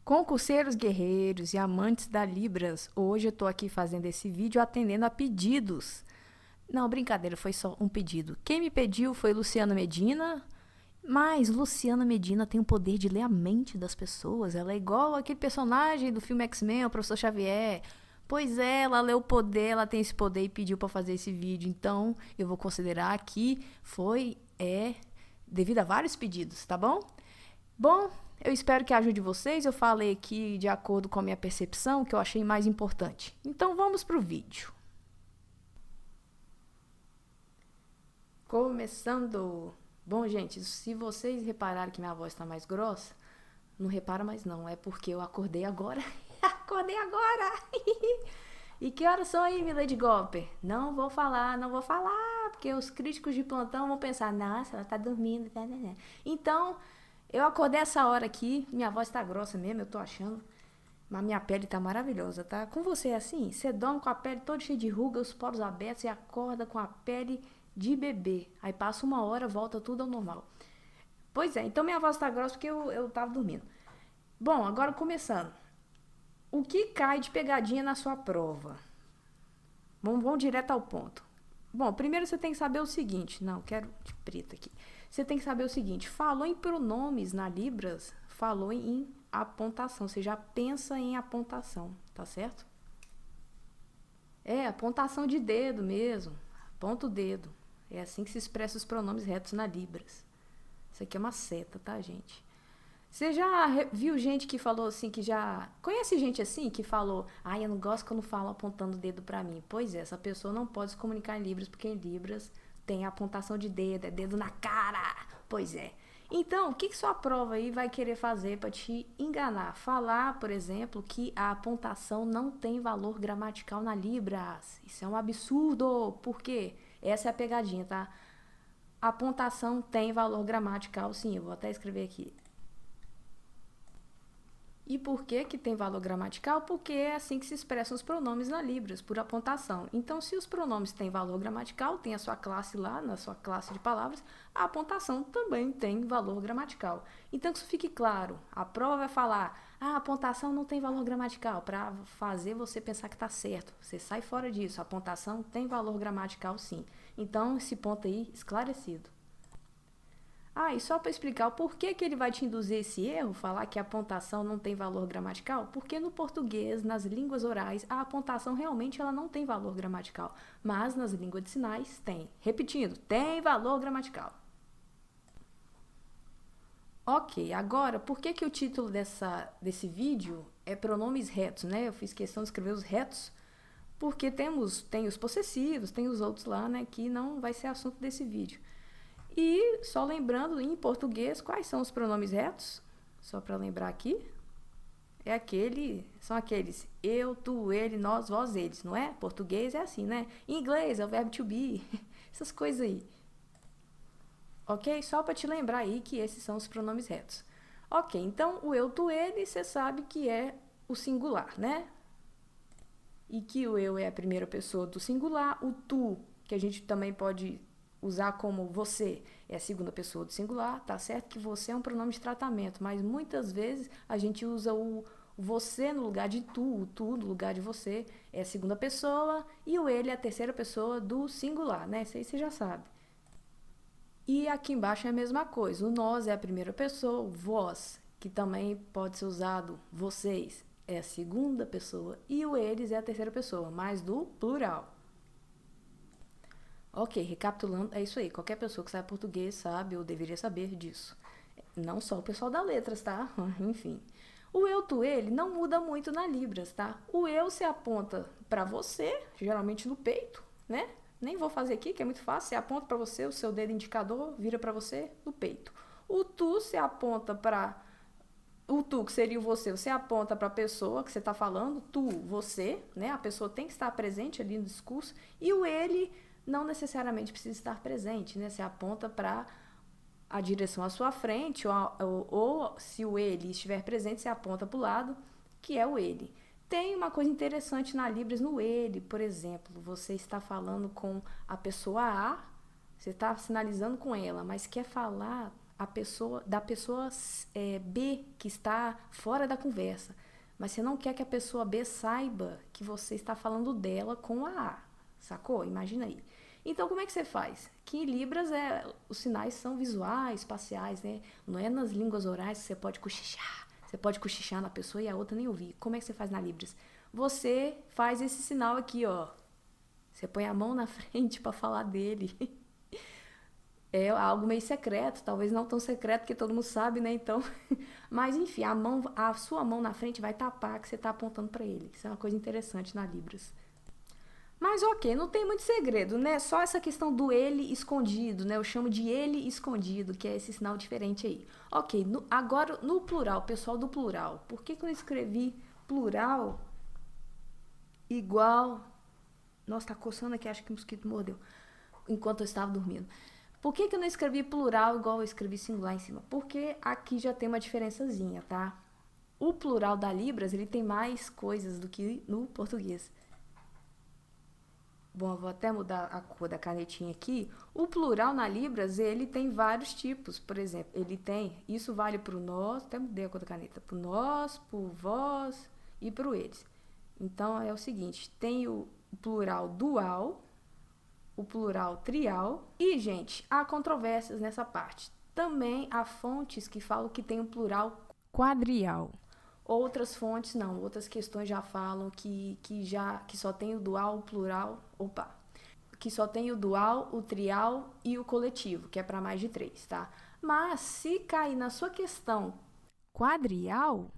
Concurseiros guerreiros e amantes da Libras, hoje eu tô aqui fazendo esse vídeo atendendo a pedidos. Não, brincadeira, foi só um pedido. Quem me pediu foi Luciana Medina, mas Luciana Medina tem o poder de ler a mente das pessoas. Ela é igual aquele personagem do filme X-Men, o Professor Xavier. Pois é, ela leu o poder, ela tem esse poder e pediu pra fazer esse vídeo. Então, eu vou considerar que devido a vários pedidos, tá bom? Bom, eu espero que ajude vocês. Eu falei aqui de acordo com a minha percepção, que eu achei mais importante. Então vamos pro vídeo. Começando. Bom, gente, se vocês repararem que minha voz está mais grossa, não repara mais não, é porque eu acordei agora. Acordei agora! E que horas são aí, Milady Gopper? Não vou falar, porque os críticos de plantão vão pensar, nossa, ela tá dormindo. Então, eu acordei essa hora aqui, minha voz tá grossa mesmo, eu tô achando. Mas minha pele tá maravilhosa, tá? Com você é assim? Você dorme com a pele toda cheia de ruga, os poros abertos e acorda com a pele de bebê. Aí passa uma hora, volta tudo ao normal. Pois é, então minha voz tá grossa porque eu tava dormindo. Bom, agora começando. O que cai de pegadinha na sua prova? Vamos direto ao ponto. Bom, primeiro você tem que saber o seguinte. Não, quero de preto aqui. Você tem que saber o seguinte. Falou em pronomes na Libras, falou em apontação. Você já pensa em apontação, tá certo? É, apontação de dedo mesmo. Aponta o dedo. É assim que se expressa os pronomes retos na Libras. Isso aqui é uma seta, tá, gente? Você já viu gente que falou assim, que já... Conhece gente assim que falou, eu não gosto quando falam apontando o dedo pra mim. Pois é, essa pessoa não pode se comunicar em Libras, porque em Libras tem a apontação de dedo, é dedo na cara. Pois é. Então, o que sua prova aí vai querer fazer pra te enganar? Falar, por exemplo, que a apontação não tem valor gramatical na Libras. Isso é um absurdo. Por quê? Essa é a pegadinha, tá? A apontação tem valor gramatical, sim. Eu vou até escrever aqui. E por que tem valor gramatical? Porque é assim que se expressam os pronomes na Libras, por apontação. Então, se os pronomes têm valor gramatical, tem a sua classe lá, na sua classe de palavras, a apontação também tem valor gramatical. Então, que isso fique claro. A prova vai falar, a apontação não tem valor gramatical, para fazer você pensar que está certo. Você sai fora disso. A apontação tem valor gramatical, sim. Então, esse ponto aí, esclarecido. E só para explicar o porquê que ele vai te induzir esse erro, falar que a apontação não tem valor gramatical, porque no português, nas línguas orais, a apontação realmente ela não tem valor gramatical, mas nas línguas de sinais tem. Repetindo, tem valor gramatical. Ok, agora, por que o título desse vídeo é pronomes retos, né? Eu fiz questão de escrever os retos, porque tem os possessivos, tem os outros lá, né, que não vai ser assunto desse vídeo. E só lembrando, em português, quais são os pronomes retos? Só para lembrar aqui. São aqueles eu, tu, ele, nós, vós, eles, não é? Português é assim, né? Em inglês é o verbo to be, essas coisas aí. Ok? Só para te lembrar aí que esses são os pronomes retos. Ok, então o eu, tu, ele, você sabe que é o singular, né? E que o eu é a primeira pessoa do singular, o tu, que a gente também pode usar como você, é a segunda pessoa do singular, tá certo que você é um pronome de tratamento, mas muitas vezes a gente usa o você no lugar de tu, o tu no lugar de você é a segunda pessoa e o ele é a terceira pessoa do singular, né? Isso aí você já sabe. E aqui embaixo é a mesma coisa, o nós é a primeira pessoa, o vós, que também pode ser usado vocês, é a segunda pessoa e o eles é a terceira pessoa, mas do plural. Ok, recapitulando, é isso aí. Qualquer pessoa que sabe português sabe ou deveria saber disso. Não só o pessoal da letras, tá? Enfim. O eu, tu, ele não muda muito na Libras, tá? O eu se aponta para você, geralmente no peito, né? Nem vou fazer aqui, que é muito fácil. Você aponta para você, o seu dedo indicador vira para você no peito. O tu se aponta para... O tu, que seria o você aponta para a pessoa que você está falando, tu, você, né? A pessoa tem que estar presente ali no discurso. E o ele não necessariamente precisa estar presente, né? Você aponta para a direção à sua frente, ou se o ele estiver presente, você aponta para o lado, que é o ele. Tem uma coisa interessante na Libras no ele, por exemplo, você está falando com a pessoa A, você está sinalizando com ela, mas quer falar da pessoa B que está fora da conversa. Mas você não quer que a pessoa B saiba que você está falando dela com a A. Sacou? Imagina aí. Então, como é que você faz? Que em Libras os sinais são visuais, espaciais, né? Não é nas línguas orais que você pode cochichar. Você pode cochichar na pessoa e a outra nem ouvir. Como é que você faz na Libras? Você faz esse sinal aqui, ó. Você põe a mão na frente para falar dele. É algo meio secreto, talvez não tão secreto porque todo mundo sabe, né? Então, mas enfim, a sua mão na frente vai tapar que você está apontando para ele. Isso é uma coisa interessante na Libras. Mas ok, não tem muito segredo, né? Só essa questão do ele escondido, né? Eu chamo de ele escondido, que é esse sinal diferente aí. Ok, agora no plural, pessoal do plural. Por que eu escrevi plural igual... Nossa, tá coçando aqui, acho que o mosquito mordeu. Enquanto eu estava dormindo. Por que eu não escrevi plural igual eu escrevi singular em cima? Porque aqui já tem uma diferençazinha, tá? O plural da Libras, ele tem mais coisas do que no português. Bom, eu vou até mudar a cor da canetinha aqui. O plural na Libras, ele tem vários tipos. Por exemplo, ele tem... Isso vale pro nós... Até mudei a cor da caneta. Pro nós, pro vós e pro eles. Então, é o seguinte. Tem o plural dual, o plural trial. E, gente, há controvérsias nessa parte. Também há fontes que falam que tem o plural quadrial. Outras fontes não, outras questões já falam que só tem o dual, o plural, que só tem o dual, o trial e o coletivo, que é para mais de 3, tá? Mas se cair na sua questão quadrial,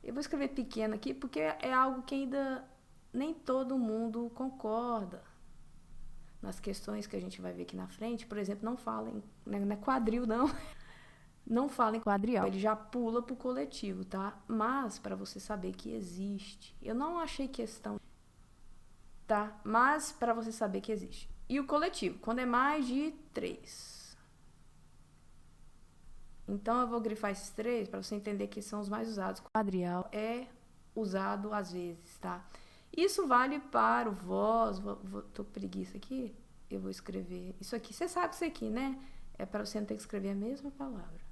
eu vou escrever pequeno aqui porque é algo que ainda nem todo mundo concorda. Nas questões que a gente vai ver aqui na frente, por exemplo, não falem, não é quadril não. Não fala em quadrial, ele já pula pro coletivo, tá? Mas para você saber que existe. Eu não achei questão, tá? Mas para você saber que existe. E o coletivo, quando é mais de 3. Então eu vou grifar esses 3 para você entender que são os mais usados. Quadrial é usado às vezes, tá? Isso vale para o vós. Tô com preguiça aqui. Eu vou escrever isso aqui. Você sabe isso aqui, né? É para você não ter que escrever a mesma palavra.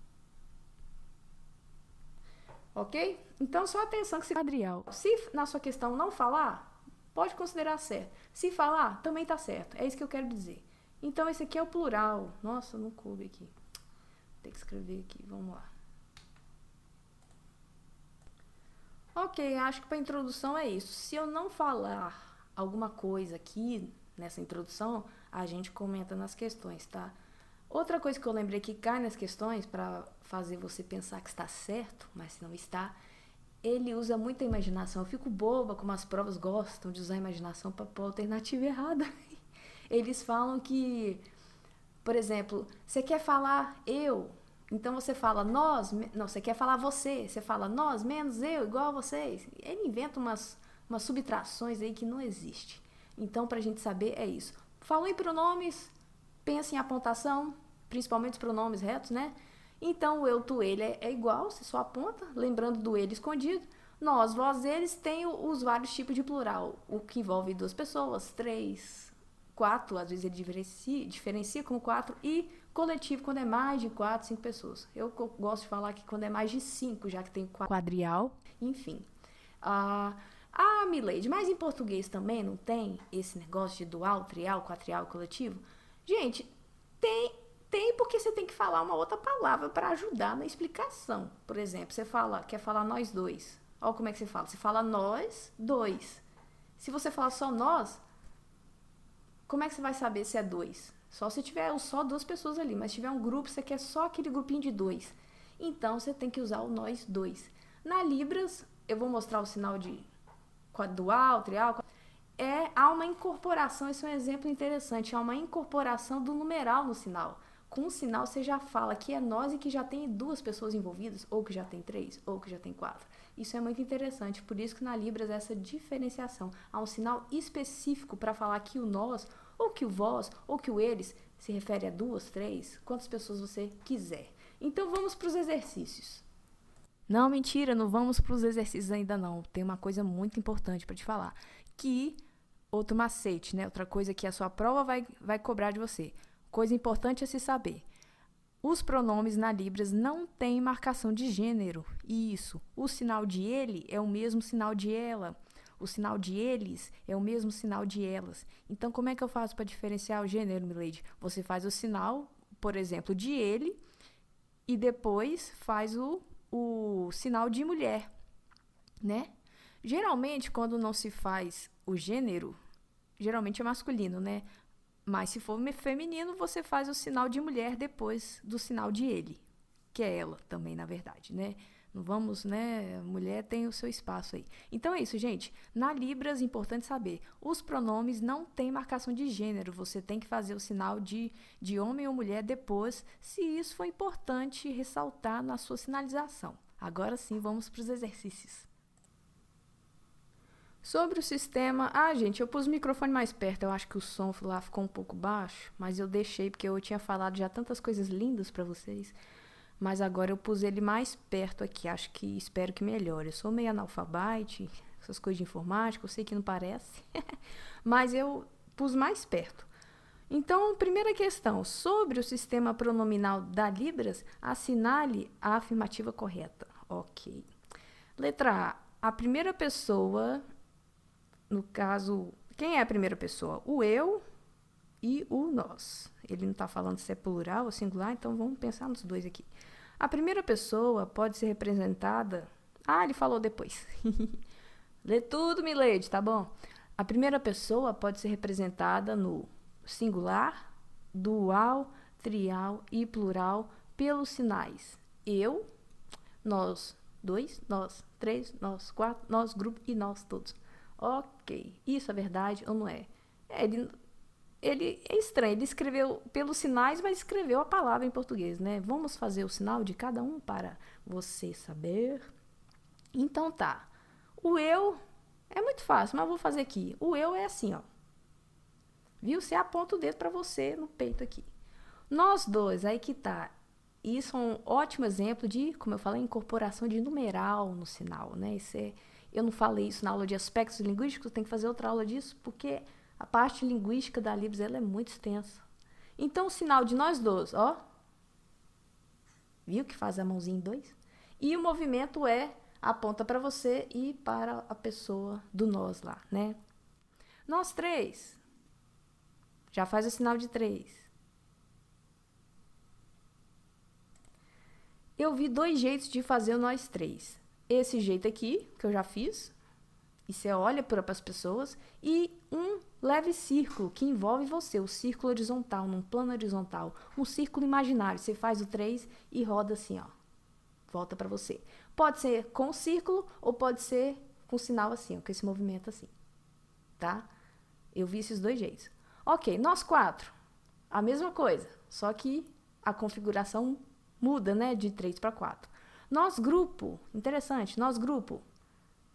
Ok? Então, só atenção que se quadrial. Se na sua questão não falar, pode considerar certo. Se falar, também tá certo. É isso que eu quero dizer. Então, esse aqui é o plural. Nossa, não coube aqui. Tem que escrever aqui. Vamos lá. Ok, acho que para introdução é isso. Se eu não falar alguma coisa aqui nessa introdução, a gente comenta nas questões, tá? Outra coisa que eu lembrei que cai nas questões para fazer você pensar que está certo, mas se não está, ele usa muita imaginação. Eu fico boba como as provas gostam de usar a imaginação para pôr a alternativa errada. Eles falam que, por exemplo, você quer falar eu, então você fala nós, não, você quer falar você fala nós menos eu igual a vocês. Ele inventa umas subtrações aí que não existe. Então, para a gente saber, é isso. Falou em pronomes, pensa em apontação, principalmente os pronomes retos, né? Então, o eu, tu, ele é igual, você só aponta, lembrando do ele escondido. Nós, vós, eles têm os vários tipos de plural, o que envolve 2 pessoas, 3, 4, às vezes ele diferencia com 4, e coletivo quando é mais de 4, 5 pessoas. Eu gosto de falar que quando é mais de 5, já que tem quadrial, enfim. Milady, mas em português também não tem esse negócio de dual, trial, quatrial, coletivo? Gente, tem porque você tem que falar uma outra palavra para ajudar na explicação. Por exemplo, você quer falar nós dois. Olha como é que você fala. Você fala nós dois. Se você falar só nós, como é que você vai saber se é 2? Só se tiver só 2 pessoas ali. Mas se tiver um grupo, você quer só aquele grupinho de 2. Então, você tem que usar o nós dois. Na Libras, eu vou mostrar o sinal de dual, trial. Há uma incorporação, esse é um exemplo interessante. Há uma incorporação do numeral no sinal. Com o sinal, você já fala que é nós e que já tem 2 pessoas envolvidas, ou que já tem 3, ou que já tem 4. Isso é muito interessante, por isso que na Libras essa diferenciação. Há um sinal específico para falar que o nós, ou que o vós, ou que o eles se refere a 2, 3, quantas pessoas você quiser. Então vamos para os exercícios. Não, mentira, não vamos para os exercícios ainda não. Tem uma coisa muito importante para te falar. Outro macete, né? Outra coisa que a sua prova vai cobrar de você. Coisa importante a se saber. Os pronomes na Libras não têm marcação de gênero. Isso. O sinal de ele é o mesmo sinal de ela. O sinal de eles é o mesmo sinal de elas. Então, como é que eu faço para diferenciar o gênero, milady? Você faz o sinal, por exemplo, de ele e depois faz o sinal de mulher, né? Geralmente, quando não se faz o gênero, geralmente é masculino, né? Mas se for feminino, você faz o sinal de mulher depois do sinal de ele, que é ela também, na verdade, né? Não vamos, né? Mulher tem o seu espaço aí. Então é isso, gente. Na Libras, importante saber, os pronomes não têm marcação de gênero. Você tem que fazer o sinal de homem ou mulher depois, se isso for importante ressaltar na sua sinalização. Agora sim, vamos para os exercícios. Sobre o sistema... gente, eu pus o microfone mais perto. Eu acho que o som lá ficou um pouco baixo, mas eu deixei porque eu tinha falado já tantas coisas lindas para vocês. Mas agora eu pus ele mais perto aqui. Espero que melhore. Eu sou meio analfabete, essas coisas de informática, eu sei que não parece. Mas eu pus mais perto. Então, primeira questão. Sobre o sistema pronominal da Libras, assinale a afirmativa correta. Ok. Letra A. A primeira pessoa... No caso, quem é a primeira pessoa? O eu e o nós. Ele não está falando se é plural ou singular, então vamos pensar nos dois aqui. A primeira pessoa pode ser representada... ele falou depois. Lê tudo, milady, tá bom? A primeira pessoa pode ser representada no singular, dual, trial e plural pelos sinais eu, nós dois, nós três, nós quatro, nós grupo e nós todos. Ok, isso é verdade ou não é? Ele é estranho, ele escreveu pelos sinais, mas escreveu a palavra em português, né? Vamos fazer o sinal de cada um para você saber. Então tá, o eu é muito fácil, mas vou fazer aqui. O eu é assim, ó. Viu? Você aponta o dedo para você no peito aqui. Nós dois, aí que tá. Isso é um ótimo exemplo de, como eu falei, incorporação de numeral no sinal, né? Eu não falei isso na aula de aspectos linguísticos, tem que fazer outra aula disso, porque a parte linguística da Libras ela é muito extensa. Então, o sinal de nós dois, ó. Viu que faz a mãozinha em dois? E o movimento aponta para você e para a pessoa do nós lá, né? Nós três. Já faz o sinal de três. Eu vi dois jeitos de fazer o nós três. Esse jeito aqui, que eu já fiz, e você olha para as pessoas, e um leve círculo que envolve você, o círculo horizontal, num plano horizontal, um círculo imaginário. Você faz o 3 e roda assim, ó. Volta para você. Pode ser com o círculo ou pode ser com sinal assim, ó, com esse movimento assim. Tá? Eu vi esses dois jeitos. Ok, nós quatro. A mesma coisa, só que a configuração muda, né, de 3 para 4. Nós grupo, interessante, nós grupo.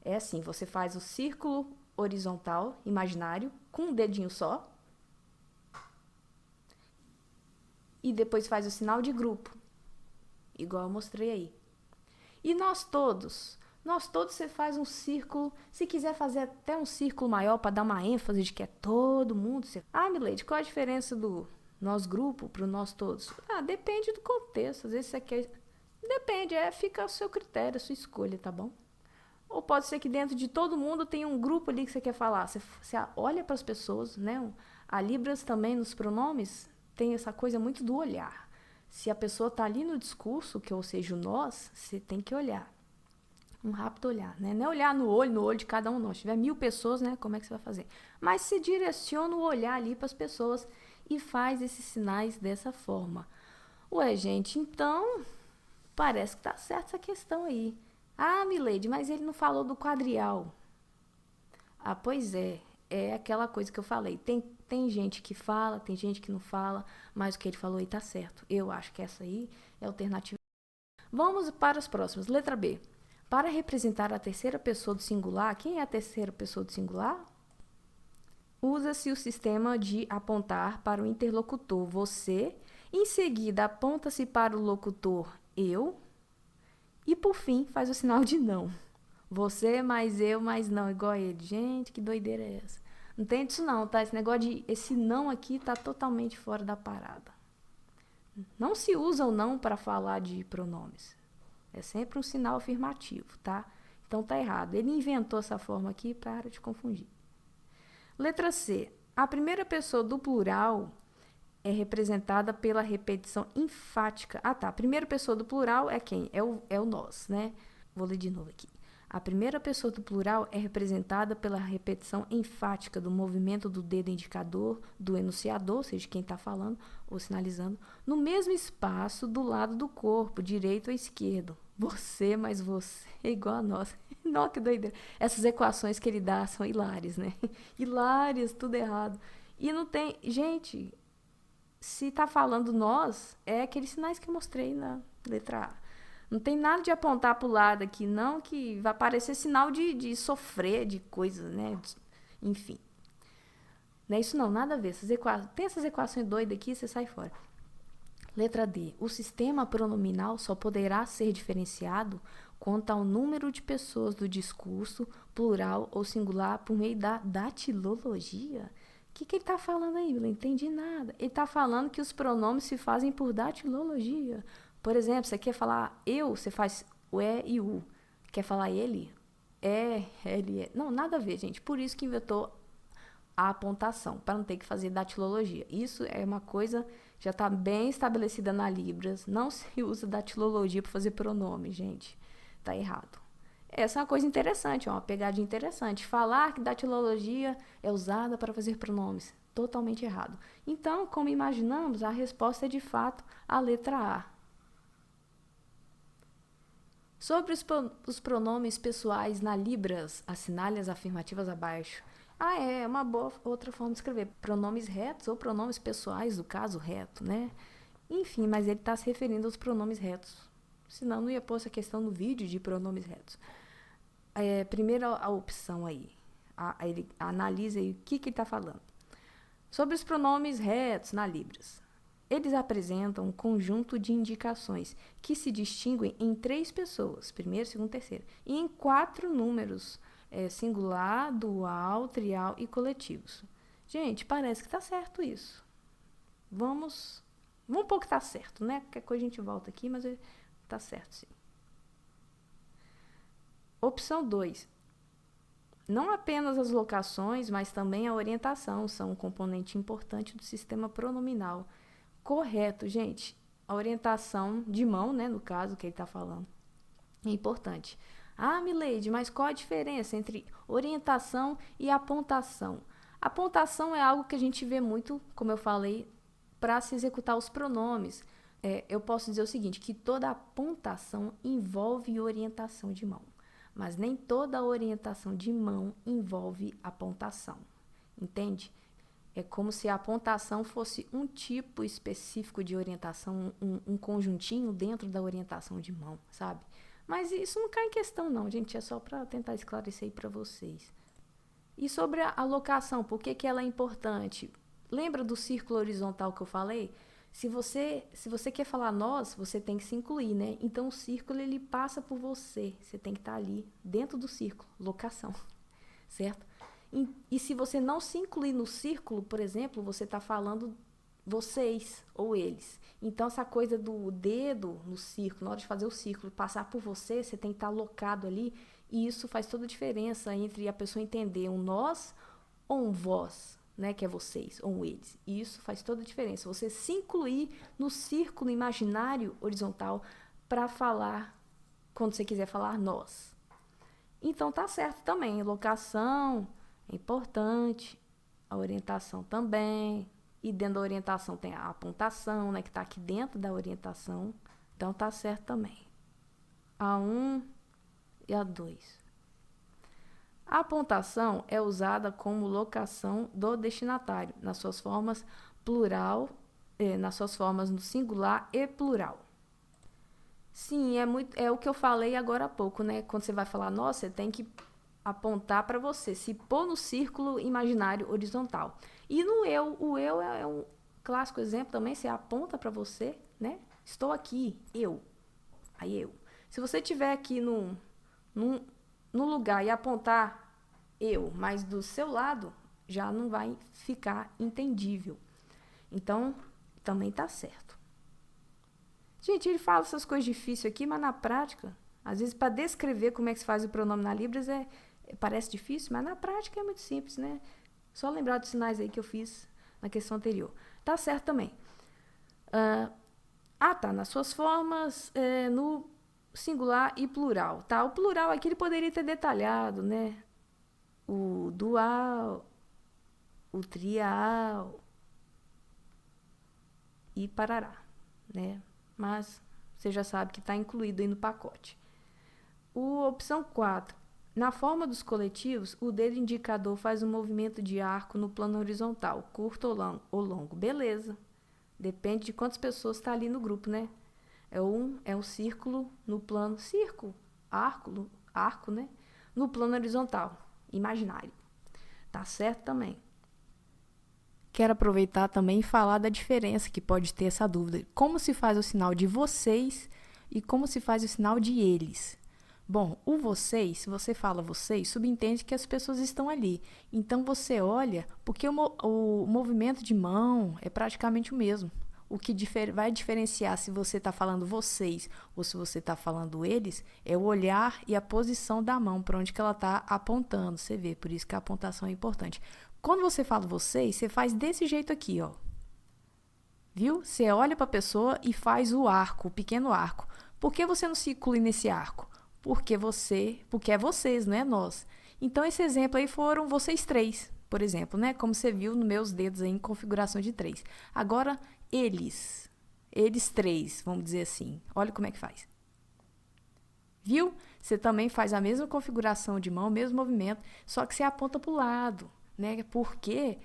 É assim, você faz o círculo horizontal, imaginário, com um dedinho só. E depois faz o sinal de grupo, igual eu mostrei aí. E nós todos você faz um círculo, se quiser fazer até um círculo maior para dar uma ênfase de que é todo mundo. Milady, qual a diferença do nós grupo para o nós todos? Depende do contexto, às vezes você quer... Depende, fica ao seu critério, a sua escolha, tá bom? Ou pode ser que dentro de todo mundo tem um grupo ali que você quer falar. Você olha para as pessoas, né? A Libras também, nos pronomes, tem essa coisa muito do olhar. Se a pessoa está ali no discurso, ou seja, o nós, você tem que olhar. Um rápido olhar, né? Não é olhar no olho de cada um, não. Se tiver 1000 pessoas, né? Como é que você vai fazer? Mas você direciona o olhar ali para as pessoas e faz esses sinais dessa forma. Ué, gente, então... Parece que tá certa essa questão aí. Milady, mas ele não falou do quadrial. Pois é. É aquela coisa que eu falei. Tem gente que fala, tem gente que não fala, mas o que ele falou aí tá certo. Eu acho que essa aí é a alternativa. Vamos para as próximas. Letra B. Para representar a terceira pessoa do singular, quem é a terceira pessoa do singular? Usa-se o sistema de apontar para o interlocutor, você. Em seguida, aponta-se para o locutor, eu. E, por fim, faz o sinal de não. Você, mais eu, mais não, igual a ele. Gente, que doideira é essa? Não tem disso não, tá? Esse negócio esse não aqui tá totalmente fora da parada. Não se usa o não para falar de pronomes. É sempre um sinal afirmativo, tá? Então tá errado. Ele inventou essa forma aqui para te confundir. Letra C. A primeira pessoa do plural é representada pela repetição enfática. Ah, tá. A primeira pessoa do plural é quem? É o nós, né? Vou ler de novo aqui. A primeira pessoa do plural é representada pela repetição enfática do movimento do dedo indicador do enunciador, ou seja, quem está falando ou sinalizando, no mesmo espaço do lado do corpo, direito ou esquerdo. Você mais você é igual a nós. Nossa, que doideira. Essas equações que ele dá são hilárias, né? Hilárias, tudo errado. E não tem... Gente, se está falando nós, é aqueles sinais que eu mostrei na letra A. Não tem nada de apontar para o lado aqui, não, que vai parecer sinal de sofrer, de coisas, né? Enfim. Não é isso não, nada a ver. Tem essas equações doidas aqui, você sai fora. Letra D. O sistema pronominal só poderá ser diferenciado quanto ao número de pessoas do discurso, plural ou singular, por meio da datilologia. O que ele está falando aí? Eu não entendi nada. Ele está falando que os pronomes se fazem por datilologia. Por exemplo, você quer falar eu, você faz o e e o. Quer falar ele? É, ele é. Não, nada a ver, gente. Por isso que inventou a apontação, para não ter que fazer datilologia. Isso é uma coisa já está bem estabelecida na Libras. Não se usa datilologia para fazer pronome, gente. Tá errado. Essa é uma coisa interessante, uma pegadinha interessante. Falar que datilologia é usada para fazer pronomes. Totalmente errado. Então, como imaginamos, a resposta é de fato a letra A. Sobre os pronomes pessoais na Libras, assinale as afirmativas abaixo. Ah, é uma boa outra forma de escrever. Pronomes retos ou pronomes pessoais, do caso reto, né? Enfim, mas ele está se referindo aos pronomes retos. Senão não ia pôr essa questão no vídeo de pronomes retos. Primeiro a opção aí. Ele analisa aí o que ele está falando. Sobre os pronomes retos na Libras. Eles apresentam um conjunto de indicações que se distinguem em 3 pessoas, primeiro, segundo, terceiro, e em 4 números, singular, dual, trial e coletivos. Gente, parece que está certo isso. Vamos pôr que está certo, né? Qualquer coisa a gente volta aqui, mas está certo, sim. Opção 2. Não apenas as locações, mas também a orientação são um componente importante do sistema pronominal. Correto, gente. A orientação de mão, né, no caso que ele está falando, é importante. Ah, Mileide, mas qual a diferença entre orientação e apontação? Apontação é algo que a gente vê muito, como eu falei, para se executar os pronomes. Eu posso dizer o seguinte, que toda apontação envolve orientação de mão, mas nem toda orientação de mão envolve apontação. Entende? É como se a apontação fosse um tipo específico de orientação, um conjuntinho dentro da orientação de mão, sabe? Mas isso não cai em questão não, gente, é só para tentar esclarecer aí para vocês. E sobre a locação, por que ela é importante? Lembra do círculo horizontal que eu falei? Se você quer falar nós, você tem que se incluir, né? Então o círculo ele passa por você, você tem que estar ali dentro do círculo, locação, certo? E se você não se incluir no círculo, por exemplo, você está falando vocês ou eles. Então, essa coisa do dedo no círculo, na hora de fazer o círculo, passar por você, você tem que estar alocado ali. E isso faz toda a diferença entre a pessoa entender um nós ou um vós, né, que é vocês, ou um eles. E isso faz toda a diferença. Você se incluir no círculo imaginário horizontal para falar, quando você quiser falar nós. Então, tá certo também. Locação é importante, a orientação também, e dentro da orientação tem a apontação, né, que está aqui dentro da orientação, então tá certo também. A 1 e a 2. A apontação é usada como locação do destinatário, nas suas formas plural, nas suas formas no singular e plural. Sim, é o que eu falei agora há pouco, né? Quando você vai falar, nossa, você tem que apontar para você, se pôr no círculo imaginário horizontal. E no eu, o eu é um clássico exemplo também, você aponta para você, né? Estou aqui, eu. Aí eu. Se você estiver aqui no lugar e apontar eu, mas do seu lado, já não vai ficar entendível. Então, também tá certo. Gente, ele fala essas coisas difíceis aqui, mas na prática, às vezes para descrever como é que se faz o pronome na Libras parece difícil, mas na prática é muito simples, né? Só lembrar dos sinais aí que eu fiz na questão anterior. Tá certo também. Tá, nas suas formas, no singular e plural, tá? O plural aqui ele poderia ter detalhado, né? O dual, o trial e parará, né? Mas você já sabe que está incluído aí no pacote. Opção 4. Na forma dos coletivos, o dedo indicador faz um movimento de arco no plano horizontal, curto ou longo. Beleza. Depende de quantas pessoas está ali no grupo, né? É um círculo no plano... arco, né? No plano horizontal, imaginário. Tá certo também. Quero aproveitar também e falar da diferença que pode ter essa dúvida. Como se faz o sinal de vocês e como se faz o sinal de eles? Bom, o vocês, se você fala vocês, subentende que as pessoas estão ali. Então você olha, porque o movimento de mão é praticamente o mesmo. O que vai diferenciar se você está falando vocês ou se você está falando eles é o olhar e a posição da mão, para onde que ela está apontando. Você vê, por isso que a apontação é importante. Quando você fala vocês, você faz desse jeito aqui, ó. Viu? Você olha para a pessoa e faz o arco, o pequeno arco. Por que você não se inclui nesse arco? Porque é vocês, não é nós. Então, esse exemplo aí foram vocês três, por exemplo, né? Como você viu nos meus dedos aí em configuração de 3. Agora, eles três, vamos dizer assim. Olha como é que faz. Viu? Você também faz a mesma configuração de mão, o mesmo movimento, só que você aponta para o lado, né? Porque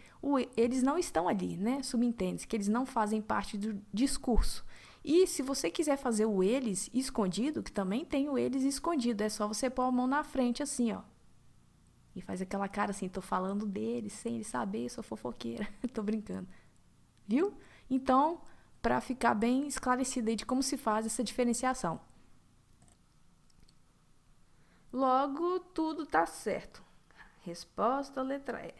eles não estão ali, né? Subentende-se que eles não fazem parte do discurso. E se você quiser fazer o eles escondido, que também tem o eles escondido, é só você pôr a mão na frente assim, ó. E faz aquela cara assim, tô falando deles, sem ele saber, sou fofoqueira. Tô brincando. Viu? Então, para ficar bem esclarecido aí de como se faz essa diferenciação. Logo, tudo tá certo. Resposta, letra E.